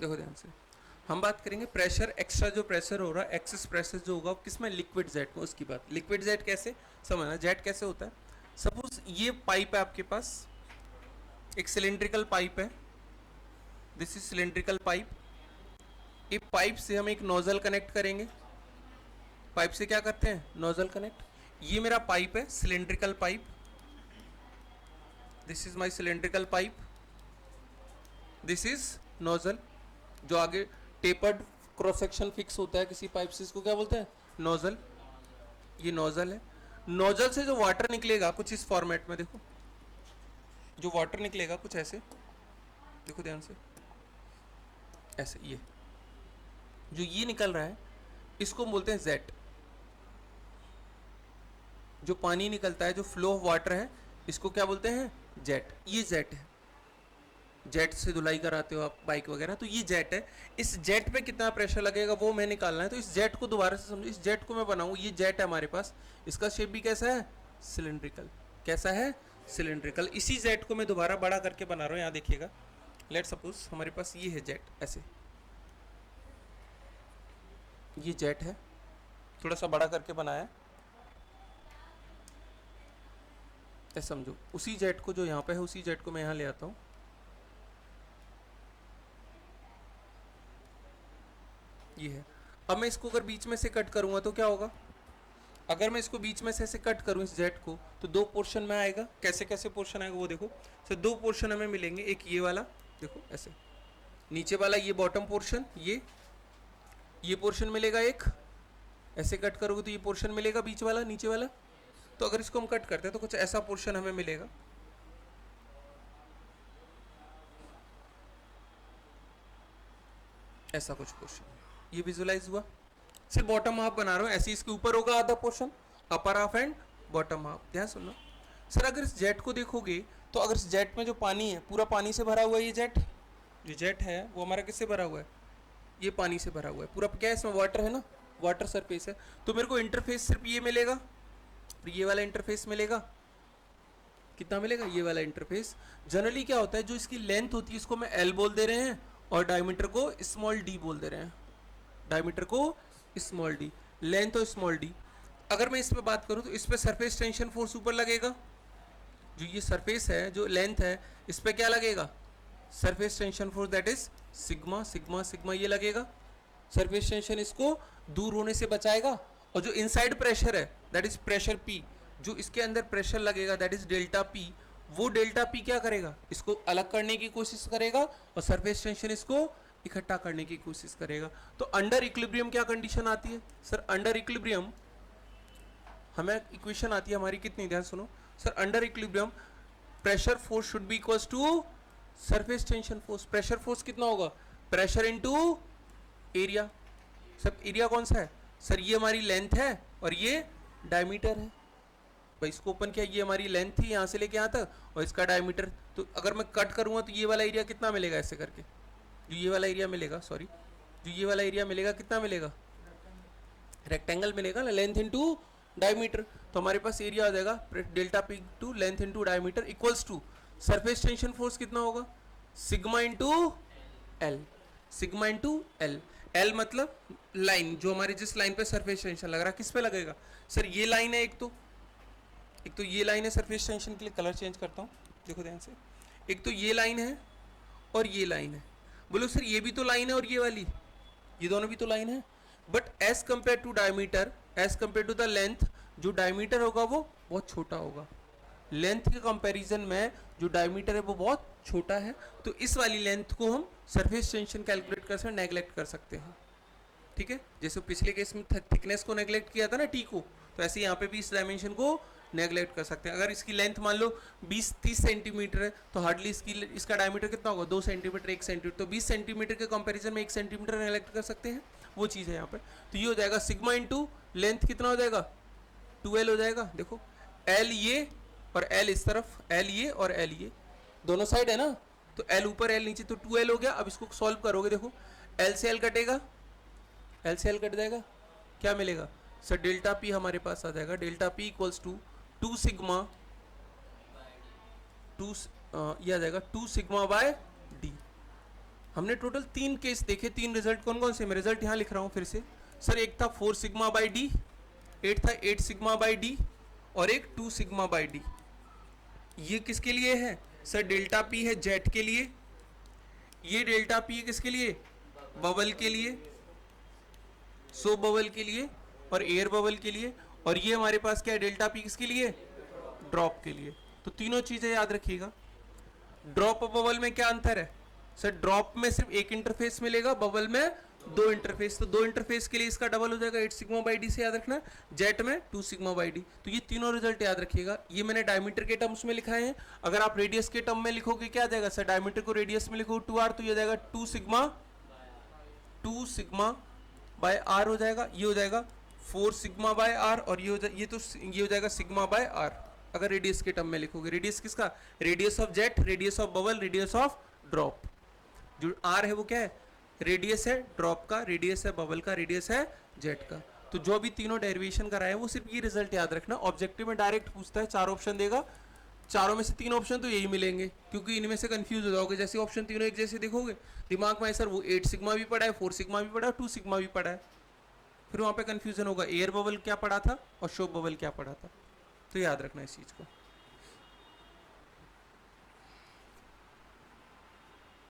देखो ध्यान से, हम बात करेंगे प्रेशर, एक्स्ट्रा जो प्रेशर हो रहा है, एक्सेस प्रेशर जो होगा किस में, लिक्विड जेट में, उसकी बात। लिक्विड जेट कैसे समझना, जेट कैसे होता है, सपोज ये पाइप है आपके पास, एक सिलेंड्रिकल पाइप है, दिस इज सिलेंड्रिकल पाइप। ये पाइप से हम एक नोजल कनेक्ट करेंगे, पाइप से क्या करते हैं, नोजल कनेक्ट। ये मेरा पाइप है, cylindrical pipe, this is my cylindrical pipe, this is nozzle. जो आगे टेपर्ड क्रॉस सेक्शन फिक्स होता है किसी पाइप से, इसको क्या बोलते हैं, नोजल। ये नोजल है, नोजल से जो वाटर निकलेगा कुछ इस फॉर्मेट में, देखो जो वाटर निकलेगा कुछ ऐसे, देखो ध्यान से, ऐसे ये जो ये निकल रहा है इसको बोलते हैं जेट। जो पानी निकलता है, जो फ्लो ऑफ वाटर है, इसको क्या बोलते हैं, जेट। ये जेट है, जेट से धुलाई कराते हो आप बाइक वगैरह, तो ये जेट है। इस जेट पे कितना प्रेशर लगेगा वो मैं निकालना है, तो इस जेट को दोबारा से समझो, इस जेट को मैं बनाऊं, ये जेट है हमारे पास, इसका शेप भी कैसा है, सिलेंड्रिकल। कैसा है, सिलेंड्रिकल। इसी जेट को मैं दोबारा बड़ा करके बना रहा हूँ, यहाँ देखिएगा। लेट सपोज हमारे पास ये है जेट, ऐसे ये जेट है, थोड़ा सा बड़ा करके बनाया, ऐसे समझो। उसी जेट को जो यहाँ पे है, उसी जेट को मैं यहाँ ले आता हूँ, ये है। अब मैं इसको अगर बीच में से कट करूंगा तो क्या होगा, अगर मैं इसको बीच में से ऐसे कट करूं इस जेट को, तो दो पोर्शन में आएगा। कैसे कैसे पोर्शन आएगा वो देखो, सर दो पोर्शन हमें मिलेंगे, एक ये वाला, देखो ऐसे, नीचे वाला ये बॉटम पोर्शन, ये पोर्शन मिलेगा एक, ऐसे कट करोगे तो ये पोर्शन मिलेगा बीच वाला, नीचे वाला। तो अगर इसको हम कट करते हैं तो कुछ ऐसा पोर्शन हमें मिलेगा, ऐसा कुछ पोर्शन। ये विजुलाइज हुआ, सिर्फ बॉटम हाफ बना रहा हूँ, ऐसे इसके ऊपर होगा आधा portion, upper half and bottom half. ध्यान सुनना सर, अगर इस जेट को देखोगे तो अगर इस जेट में जो पानी है पूरा पानी से भरा हुआ है, ये जेट, जो जेट है वो हमारा किससे भरा हुआ है, ये पानी से भरा हुआ है पूरा। क्या है इसमें, वाटर है ना, वाटर सरफेस है। तो मेरे को इंटरफेस सिर्फ ये मिलेगा और ये वाला इंटरफेस मिलेगा। कितना मिलेगा, ये वाला इंटरफेस। जनरली क्या होता है, जो इसकी लेंथ होती है इसको मैं एल बोल दे रहे हैं, और डायमीटर को स्मॉल डी बोल दे रहे हैं, डायमीटर को स्मॉल डी, लेंथ और स्मॉल डी। अगर मैं इस पर बात करूं तो इस पर सरफेस टेंशन फोर्स ऊपर लगेगा, जो ये सरफेस है, जो लेंथ है, इस पर क्या लगेगा, surface tension force, that is sigma, sigma sigma ये लगेगा। सरफेस टेंशन इसको दूर होने से बचाएगा, और जो इनसाइड प्रेशर है दैट इज प्रेशर पी, जो इसके अंदर प्रेशर लगेगा दैट इज डेल्टा पी, वो डेल्टा पी क्या करेगा, इसको अलग करने की कोशिश करेगा, और सरफेस टेंशन इसको इकट्ठा करने की कोशिश करेगा। तो अंडर इक्विलिब्रियम क्या कंडीशन आती है सर, अंडर इक्विलिब्रियम हमें इक्वेशन आती है हमारी कितनी, ध्यान सुनो sir, under equilibrium pressure force should be equals to surface tension force. Pressure force कितना होगा, प्रेशर इनटू एरिया। सब एरिया कौन सा है सर, ये हमारी लेंथ है और ये डायमीटर है। भाई इसको ओपन किया, ये हमारी लेंथ थी यहाँ से लेके यहाँ तक, और इसका डायमीटर। तो अगर मैं कट करूँगा तो ये वाला एरिया कितना मिलेगा, ऐसे करके जो ये वाला एरिया मिलेगा, सॉरी जो ये वाला एरिया मिलेगा कितना मिलेगा, रेक्टेंगल मिलेगा ना, लेंथ इनटू डायमीटर। तो हमारे पास एरिया आ जाएगा delta P two length into diameter equals to surface tension force कितना होगा, sigma into L, sigma into L. L मतलब लाइन, जो हमारी जिस लाइन पे सरफेस टेंशन लग रहा है किस पे लगेगा सर, ये लाइन है एक तो ये लाइन है सरफेस टेंशन के लिए, कलर चेंज करता हूँ देखो ध्यान से, एक तो ये लाइन है और ये लाइन है। बोलो सर ये भी तो लाइन है और ये वाली, ये दोनों भी तो लाइन है, but as compared to diameter, as compared to the length, जो डायमीटर होगा वो बहुत छोटा होगा। लेंथ के कंपैरिजन में जो डायमीटर है वो बहुत छोटा है, तो इस वाली लेंथ को हम सरफेस टेंशन कैलकुलेट कर सकते, नेगलेक्ट कर सकते हैं। ठीक है, जैसे पिछले केस में थिकनेस को नेगलेक्ट किया था ना टी को, तो ऐसे यहाँ पे भी इस डायमेंशन को नेगलेक्ट कर सकते हैं। अगर इसकी लेंथ मान लो 20-30 सेंटीमीटर है, तो हार्डली इसका डायमीटर कितना होगा, 2 सेंटीमीटर 1 सेंटीमीटर, तो 20 सेंटीमीटर के कंपैरिजन में 1 सेंटीमीटर नेगलेक्ट कर सकते हैं, वो चीज़ है यहाँ पे। तो ये हो जाएगा सिग्मा इंटू लेंथ कितना हो जाएगा, 2L हो जाएगा। देखो L ये और L इस तरफ, L ये और L ये दोनों साइड है ना, तो L ऊपर L नीचे, तो 2L हो गया। अब इसको सॉल्व करोगे, देखो L से L कटेगा, L से L कट जाएगा, क्या मिलेगा सर, डेल्टा P हमारे पास आ जाएगा, delta P equals to 2 sigma, 2 ये आ जाएगा 2 सिग्मा बाय डी। हमने टोटल 3 केस देखे, 3 रिजल्ट कौन कौन से, मैं रिजल्ट यहाँ लिख रहा हूँ फिर से। सर एक था 4 सिग्मा बाई डी, एक था 8 सिग्मा बाई डी, और एक 2 सिग्मा बाई डी। ये किसके लिए है सर, डेल्टा पी है जेट के लिए, ये डेल्टा पी किसके लिए, बबल के लिए, सो बबल के लिए और एयर बबल के लिए, और ये हमारे पास क्या है डेल्टा पी किसके लिए, ड्रॉप के लिए। तो तीनों चीजें याद रखिएगा। ड्रॉप और बबल में क्या अंतर है सर, ड्रॉप में सिर्फ एक इंटरफेस मिलेगा, बबल में 2 इंटरफेस, तो 2 इंटरफेस के लिए इसका डबल हो जाएगा 8 सिग्मा बाई डी से याद रखना, जेट में 2 सिग्मा बाई डी। तो ये तीनों रिजल्ट याद रखिएगा। ये मैंने डायमीटर के टर्म्स में लिखा है। अगर आप रेडियस के टर्म में लिखोगे क्या आ जाएगा सर, डायमीटर को रेडियस में लिखो 2r, तो ये जाएगा 2 सिग्मा बाय आर हो जाएगा, ये हो जाएगा 4 सिग्मा बाय आर, और ये हो जाएगा सिग्मा बाय आर। अगर रेडियस के टर्म में लिखोगे, रेडियस किसका, radius of jet, radius of bubble, radius of drop. जो आर है वो क्या है, रेडियस है ड्रॉप का, रेडियस है बबल का, रेडियस है जेट का। तो जो भी तीनों डेरिवेशन कराए वो सिर्फ ये रिजल्ट याद रखना। ऑब्जेक्टिव में डायरेक्ट पूछता है, 4 ऑप्शन देगा, चारों में से 3 ऑप्शन तो यही मिलेंगे, क्योंकि इनमें से कंफ्यूज हो जाओगे। जैसे ऑप्शन तीनों एक जैसे देखोगे दिमाग में सर वो 8 सिग्मा भी पड़ा है, 4 सिग्मा भी पड़ा है, 2 सिग्मा भी पड़ा है, फिर वहाँ पे कंफ्यूजन होगा एयर बबल क्या पड़ा था और शो बबल क्या पड़ा था। तो याद रखना इस चीज़ को।